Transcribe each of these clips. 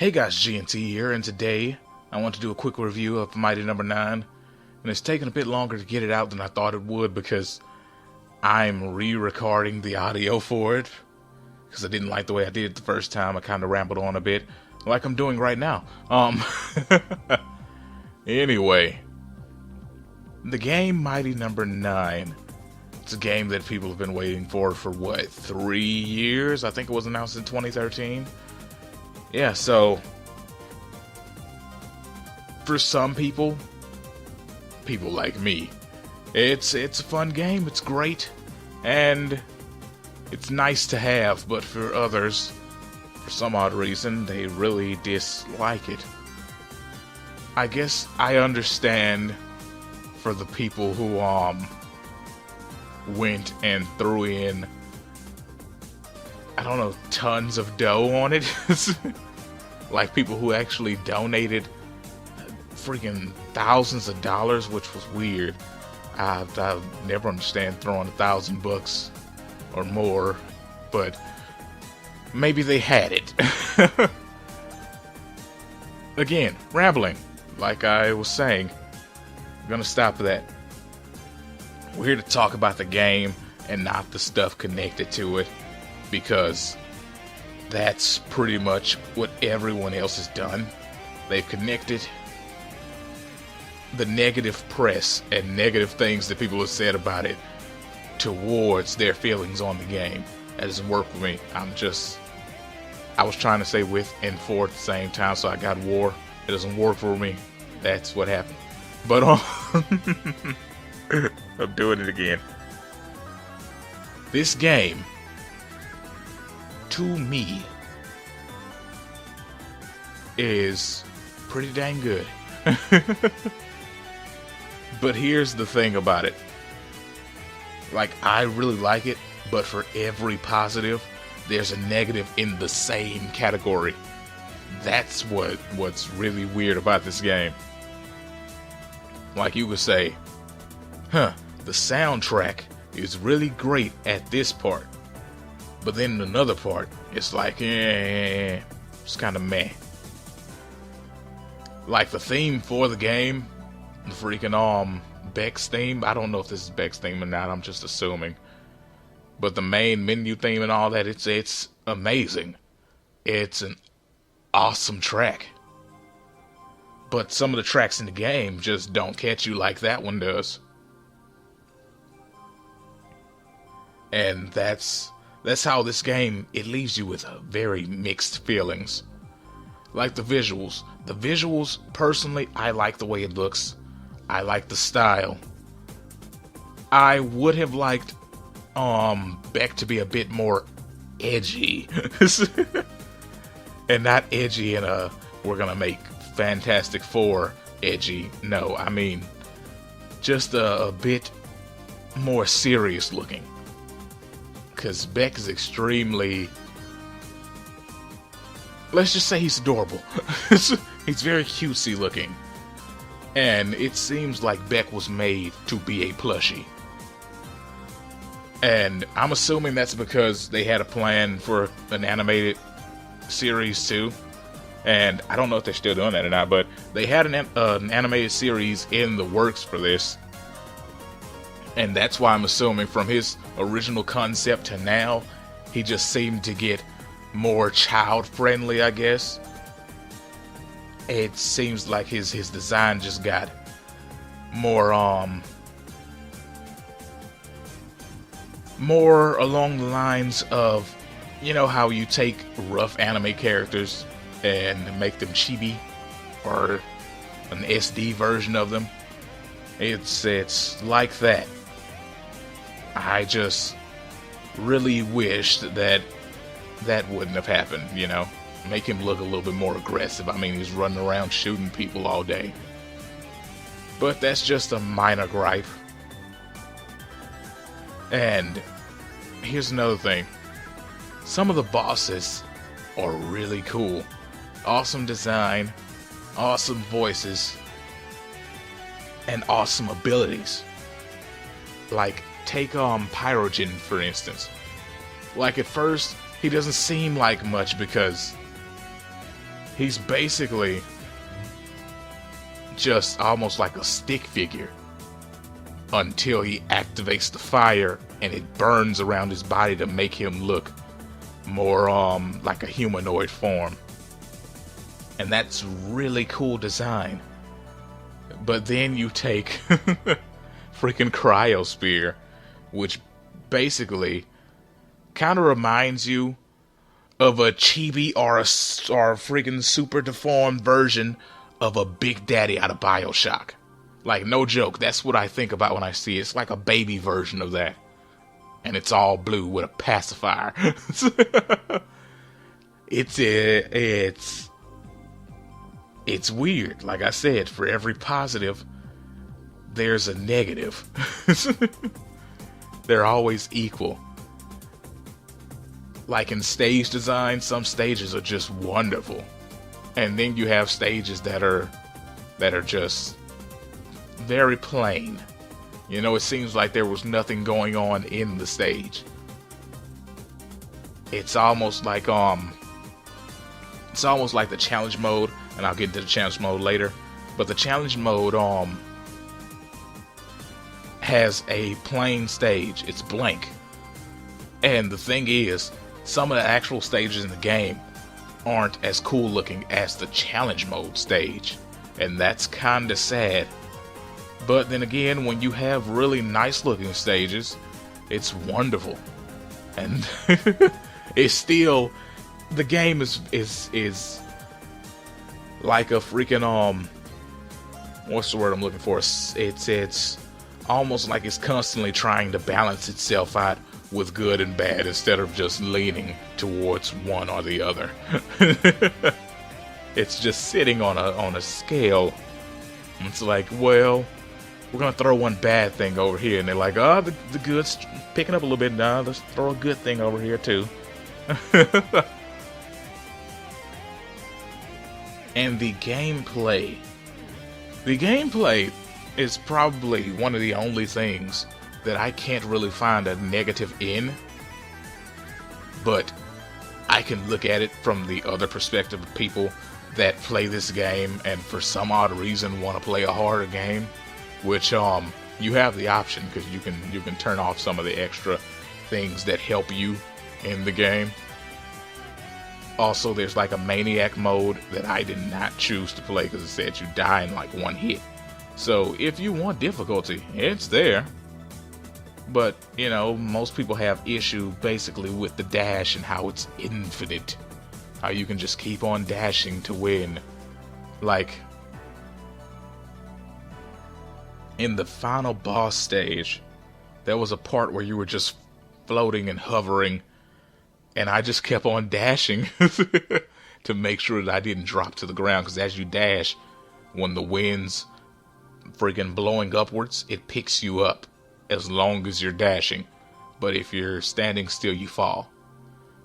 Hey guys, GNT here, and today I want to do a quick review of Mighty Number 9, and it's taken a bit longer to get it out than I thought it would because I'm re-recording the audio for it, because I didn't like the way I did it the first time. I kind of rambled on a bit, like I'm doing right now. Anyway, the game Mighty Number 9, it's a game that people have been waiting for what, 3 years? I think it was announced in 2013. Yeah, so for some people like me, it's a fun game, it's great, and it's nice to have, but for others, for some odd reason, they really dislike it. I guess I understand for the people who went and threw in, I don't know, tons of dough on it. Like people who actually donated freaking thousands of dollars, which was weird. I never understand throwing $1,000 or more, but maybe they had it. Again, rambling, like I was saying. I'm gonna stop that. We're here to talk about the game and not the stuff connected to it, because that's pretty much what everyone else has done. They've connected the negative press and negative things that people have said about it towards their feelings on the game. That doesn't work for me. I was trying to say with and for at the same time, so I got war. It doesn't work for me. That's what happened. But I'm doing it again. This game, to me, is pretty dang good. But here's the thing about it. Like, I really like it, but for every positive, there's a negative in the same category. That's what's really weird about this game. Like, you could say, the soundtrack is really great at this part, but then in another part, it's like, it's kind of meh. Like the theme for the game, the freaking Beck's theme. I don't know if this is Beck's theme or not. I'm just assuming. But the main menu theme and all that, it's amazing. It's an awesome track. But some of the tracks in the game just don't catch you like that one does. And that's how this game, it leaves you with very mixed feelings. Like the visuals. The visuals, personally, I like the way it looks. I like the style. I would have liked Beck to be a bit more edgy. And not edgy in a, we're gonna make Fantastic Four edgy. No, I mean just a bit more serious looking. Because Beck is extremely, let's just say he's adorable. He's very cutesy looking. And it seems like Beck was made to be a plushie. And I'm assuming that's because they had a plan for an animated series too. And I don't know if they're still doing that or not, but they had an animated series in the works for this. And that's why I'm assuming from his original concept to now, he just seemed to get more child-friendly, I guess. It seems like his design just got more along the lines of, you know how you take rough anime characters and make them chibi, or an SD version of them. It's like that. I just really wished that wouldn't have happened, you know? Make him look a little bit more aggressive. I mean, he's running around shooting people all day. But that's just a minor gripe. And here's another thing. Some of the bosses are really cool. Awesome design, awesome voices, and awesome abilities. Like, take Pyrogen, for instance. Like, at first, he doesn't seem like much because He's basically just almost like a stick figure until he activates the fire and it burns around his body to make him look more like a humanoid form. And that's really cool design. But then you take freaking Cryosphere, which basically kind of reminds you of a chibi or a freaking super deformed version of a Big Daddy out of BioShock. Like, no joke, that's what I think about when I see it. It's like a baby version of that. And it's all blue with a pacifier. It's weird. Like I said, for every positive, there's a negative. They're always equal. Like in stage design, some stages are just wonderful. And then you have stages that are just very plain. You know, it seems like there was nothing going on in the stage. It's almost like the challenge mode, and I'll get into the challenge mode later. But the challenge mode has a plain stage. It's blank. And the thing is, some of the actual stages in the game aren't as cool looking as the challenge mode stage. And that's kinda sad. But then again, when you have really nice looking stages, it's wonderful. And it's still, the game is like a freaking what's the word I'm looking for? It's almost like it's constantly trying to balance itself out with good and bad instead of just leaning towards one or the other. It's just sitting on a scale. It's like, well, we're gonna throw one bad thing over here, and they're like, oh, the good's picking up a little bit now. Let's throw a good thing over here too. And the gameplay is probably one of the only things that I can't really find a negative in, but I can look at it from the other perspective of people that play this game and for some odd reason want to play a harder game, which you have the option, because you can turn off some of the extra things that help you in the game. Also, there's like a maniac mode that I did not choose to play because it said you die in like one hit. So if you want difficulty, it's there. But, you know, most people have issue basically with the dash and how it's infinite. How you can just keep on dashing to win. Like, in the final boss stage, there was a part where you were just floating and hovering, and I just kept on dashing to make sure that I didn't drop to the ground, because as you dash, when the wind's freaking blowing upwards, it picks you up as long as you're dashing. But if you're standing still, you fall.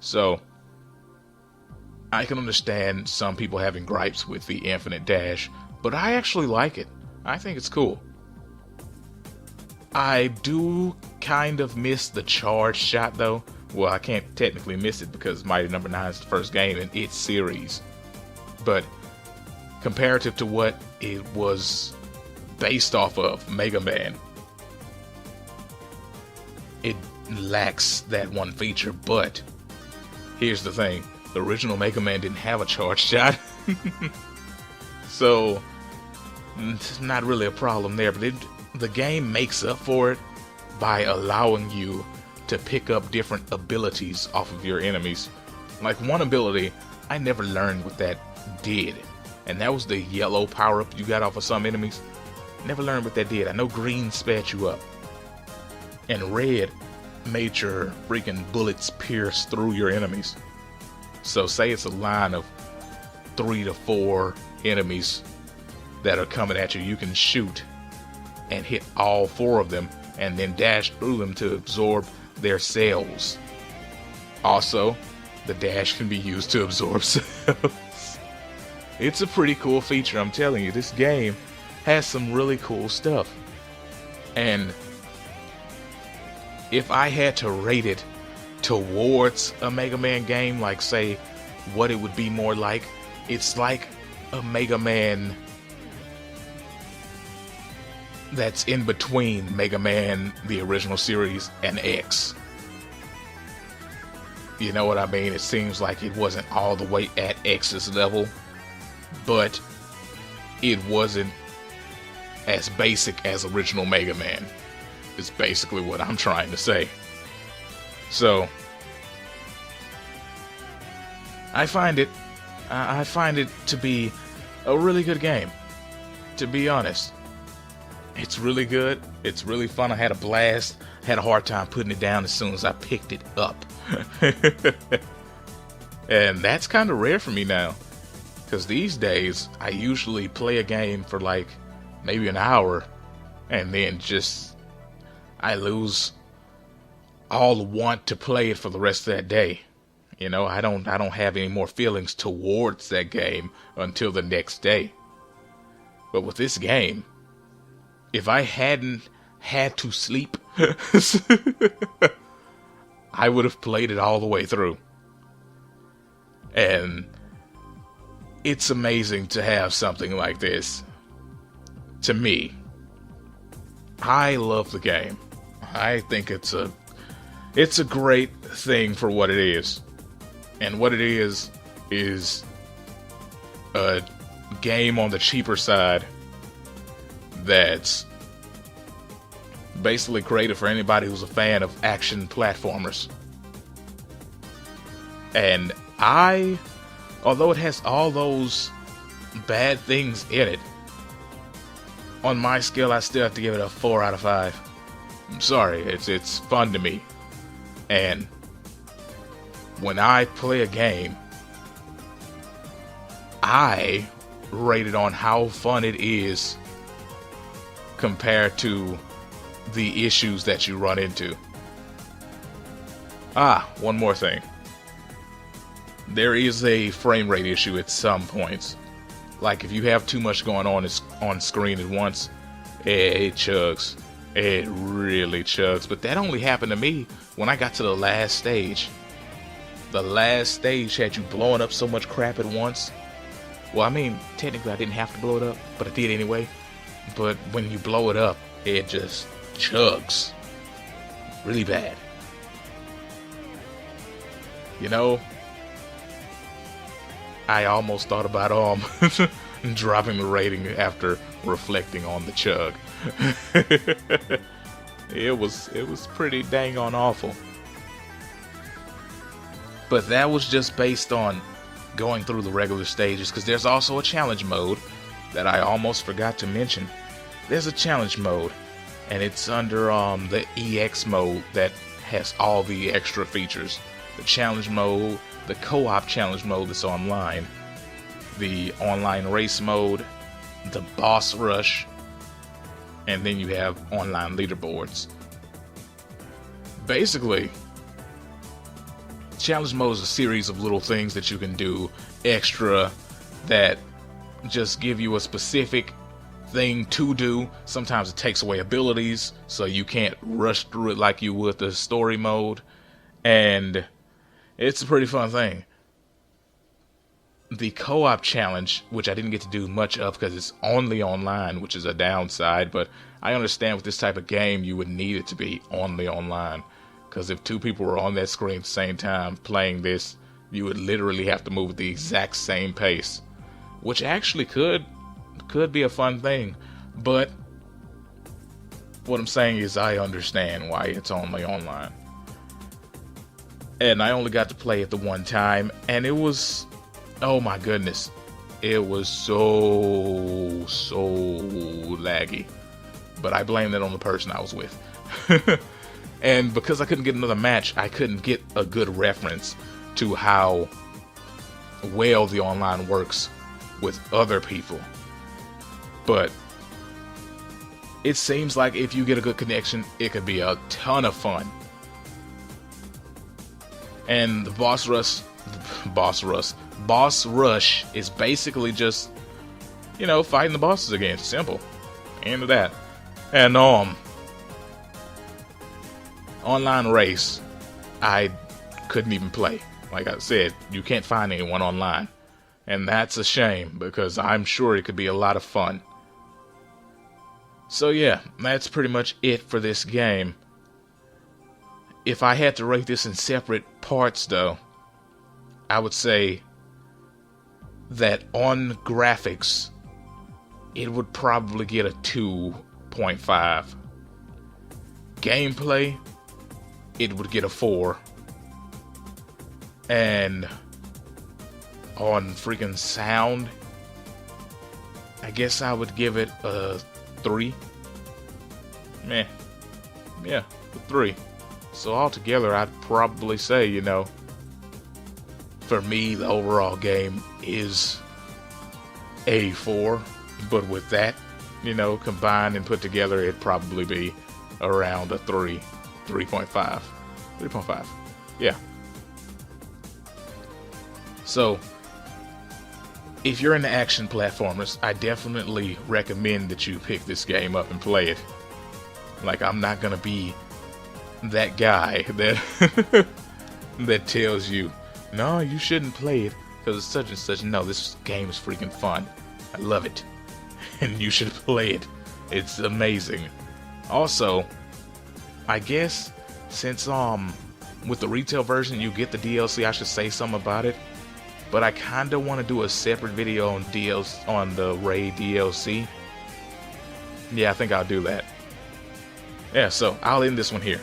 So I can understand some people having gripes with the infinite dash, but I actually like it. I think it's cool. I do kind of miss the charge shot though. Well, I can't technically miss it because Mighty No. 9 is the first game in its series. But comparative to what it was based off of, Mega Man, it lacks that one feature. But here's the thing, the original Mega Man didn't have a charge shot. So it's not really a problem there, but the game makes up for it by allowing you to pick up different abilities off of your enemies. Like one ability, I never learned what that did, and that was the yellow power-up you got off of some enemies. Never learned what that did. I know green sped you up, and red made your freaking bullets pierce through your enemies. So say it's a line of 3 to 4 enemies that are coming at you, you can shoot and hit all 4 of them and then dash through them to absorb their cells. Also, the dash can be used to absorb cells. It's a pretty cool feature, I'm telling you. This game has some really cool stuff. And if I had to rate it towards a Mega Man game, like say what it would be more like, It's like a Mega Man that's in between Mega Man, the original series, and X. You know what I mean? It seems like it wasn't all the way at X's level, but it wasn't as basic as original Mega Man. Is basically what I'm trying to say. So I find it to be a really good game, to be honest. It's really good. It's really fun. I had a blast. I had a hard time putting it down as soon as I picked it up. And that's kind of rare for me now, because these days I usually play a game for like maybe an hour and then just I lose all the want to play it for the rest of that day. You know, I don't have any more feelings towards that game until the next day. But with this game, if I hadn't had to sleep, I would have played it all the way through. And it's amazing to have something like this. To me, I love the game. I think it's a great thing for what it is. And what it is a game on the cheaper side that's basically created for anybody who's a fan of action platformers. And although it has all those bad things in it, on my scale I still have to give it a 4 out of 5. I'm sorry, it's fun to me. And when I play a game, I rate it on how fun it is compared to the issues that you run into. One more thing. There is a frame rate issue at some points. Like if you have too much going on screen at once, it chugs. It really chugs. But that only happened to me when I got to the last stage. The last stage had you blowing up so much crap at once. Well, I mean, technically I didn't have to blow it up, but I did anyway. But when you blow it up, it just chugs. Really bad. You know, I almost thought about dropping the rating after reflecting on the chug. It was pretty dang on awful. But that was just based on going through the regular stages, because there's also a challenge mode that I almost forgot to mention. There's a challenge mode, and it's under the EX mode that has all the extra features. The challenge mode, the co-op challenge mode that's online, the online race mode, the boss rush, and then you have online leaderboards. Basically, challenge mode is a series of little things that you can do extra that just give you a specific thing to do. Sometimes it takes away abilities, so you can't rush through it like you would the story mode. And it's a pretty fun thing. The co-op challenge, which I didn't get to do much of because it's only online, which is a downside, but I understand with this type of game you would need it to be only online. Because if two people were on that screen at the same time playing this, you would literally have to move at the exact same pace. Which actually could be a fun thing. But what I'm saying is I understand why it's only online. And I only got to play it the one time, and it was, oh my goodness, it was so laggy. But I blame that on the person I was with. And because I couldn't get another match, I couldn't get a good reference to how well the online works with other people. But it seems like if you get a good connection, it could be a ton of fun. And the boss rush is basically just, you know, fighting the bosses again. Simple. End of that. And online race, I couldn't even play. Like I said, you can't find anyone online. And that's a shame, because I'm sure it could be a lot of fun. So yeah, that's pretty much it for this game. If I had to rate this in separate parts though, I would say that on graphics, it would probably get a 2.5. Gameplay, it would get a 4. And on freaking sound, I guess I would give it a 3. Yeah, a 3. So altogether, I'd probably say, you know, for me, the overall game is a 4. But with that, you know, combined and put together, it'd probably be around a 3.5. 3.5. Yeah. So, if you're into action platformers, I definitely recommend that you pick this game up and play it. Like, I'm not gonna be that guy that that tells you, no, you shouldn't play it because it's such and such. No, this game is freaking fun. I love it. And you should play it. It's amazing. Also, I guess since with the retail version you get the DLC, I should say something about it. But I kinda want to do a separate video on the Raid DLC. Yeah, I think I'll do that. Yeah, so I'll end this one here.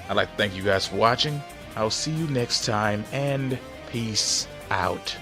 I'd like to thank you guys for watching. I'll see you next time, and peace out.